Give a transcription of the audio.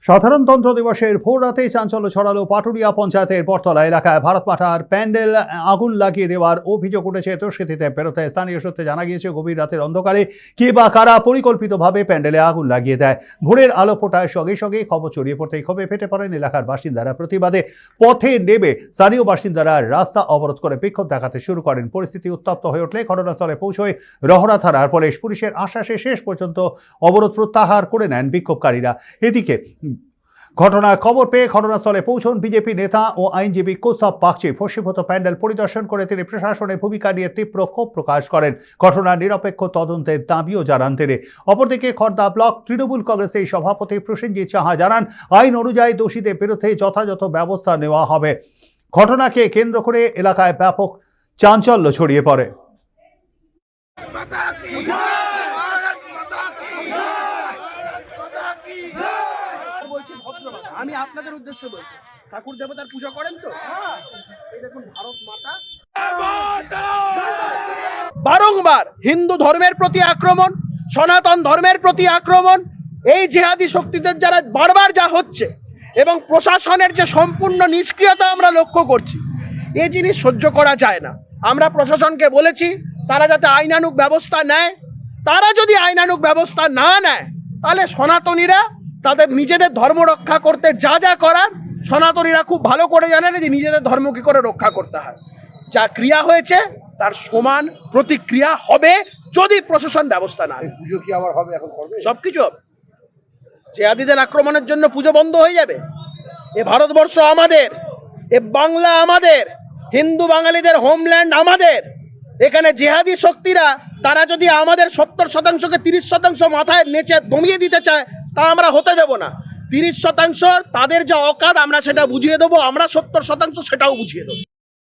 সাধারণতন্ত্র দিবসের ভোর রাতেই চাঞ্চল্য ছড়ালো পাটুরিয়া পঞ্চায়েতের বটতলা এলাকায়। ভারত মাতার প্যান্ডেল আগুন লাগিয়ে দেওয়ার অভিযোগ উঠেছে দুষ্কৃতীদের বিরুদ্ধে। স্থানীয় সূত্রে জানা গিয়েছে, গভীর রাতের অন্ধকারে কে বা কারা পরিকল্পিতভাবে প্যান্ডেলে আগুন লাগিয়ে দেয়। ভোরের আলো ফোটার সঙ্গে সঙ্গে খবর ছড়িয়ে পড়তেই ক্ষোভে ফেটে পড়েন এলাকার বাসিন্দারা। প্রতিবাদে পথে নেমে স্থানীয় বাসিন্দারা রাস্তা অবরোধ করে বিক্ষোভ দেখাতে শুরু করেন। পরিস্থিতি উত্তপ্ত হয়ে উঠলে ঘটনাস্থলে পৌঁছয় রহরা থানার পুলিশ। পুলিশের আশ্বাসে শেষ পর্যন্ত অবরোধ প্রত্যাহার করে নেন বিক্ষোভকারীরা। এদিকে ঘটনার খবর পেয়ে ঘটনাস্থলে পৌঁছন বিজেপি নেতা ও আইনজীবী কৌস্তব বাগচি। ভস্মীভূত প্যান্ডেল পরিদর্শন করে তিনি প্রশাসনের ভূমিকা নিয়ে তীব্র ক্ষোভ প্রকাশ করেন। ঘটনার নিরপেক্ষ তদন্তের দাবিও জানান তিনি। অপরদিকে খড়দা ব্লক তৃণমূল কংগ্রেসের সভাপতি প্রসেনজিৎ সাহা জানান, আইন অনুযায়ী দোষীদের বিরুদ্ধে যথাযথ ব্যবস্থা নেওয়া হবে। ঘটনাকে কেন্দ্র করে এলাকায় ব্যাপক চাঞ্চল্য ছড়িয়ে পড়ে। আমি আপনাদের উদ্দেশ্যে বলছি, ঠাকুর দেবতার পূজা করেন তো? এই দেখুন, ভারত মাতা বারংবার হিন্দু ধর্মের প্রতি আক্রমণ, সনাতন ধর্মের প্রতি আক্রমণ, এই জেহাদি শক্তিদের যারা বারবার যা হচ্ছে এবং প্রশাসনের যে সম্পূর্ণ নিষ্ক্রিয়তা আমরা লক্ষ্য করছি, এই জিনিস সহ্য করা যায় না। আমরা প্রশাসনকে বলেছি তারা যাতে আইনানুগ ব্যবস্থা নেয়। তারা যদি আইনানুগ ব্যবস্থা না নেয়, তাহলে সনাতনীরা তাদের নিজেদের ধর্ম রক্ষা করতে যা যা করার সনাতনীরা খুব ভালো করে জানেন যে নিজেদের ধর্ম কী করে রক্ষা করতে হয়। যা ক্রিয়া হয়েছে তার সমান প্রতিক্রিয়া হবে যদি প্রশাসন ব্যবস্থা না নেয়। পুজো কি আবার হবে? এখন করবে সবকিছু হবে। জেহাদিদের আক্রমণের জন্য পুজো বন্ধ হয়ে যাবে? এ ভারতবর্ষ আমাদের, এ বাংলা আমাদের, হিন্দু বাঙালিদের হোমল্যান্ড আমাদের। এখানে জেহাদি শক্তিরা তারা যদি আমাদের 70%কে 30% মাথায় নেচে দমিয়ে দিতে চায়, তা আমরা হতে দেব না। 30% তাদের যা অকাত আমরা সেটা বুঝিয়ে দেবো, আমরা 70% সেটাও বুঝিয়ে দেবো।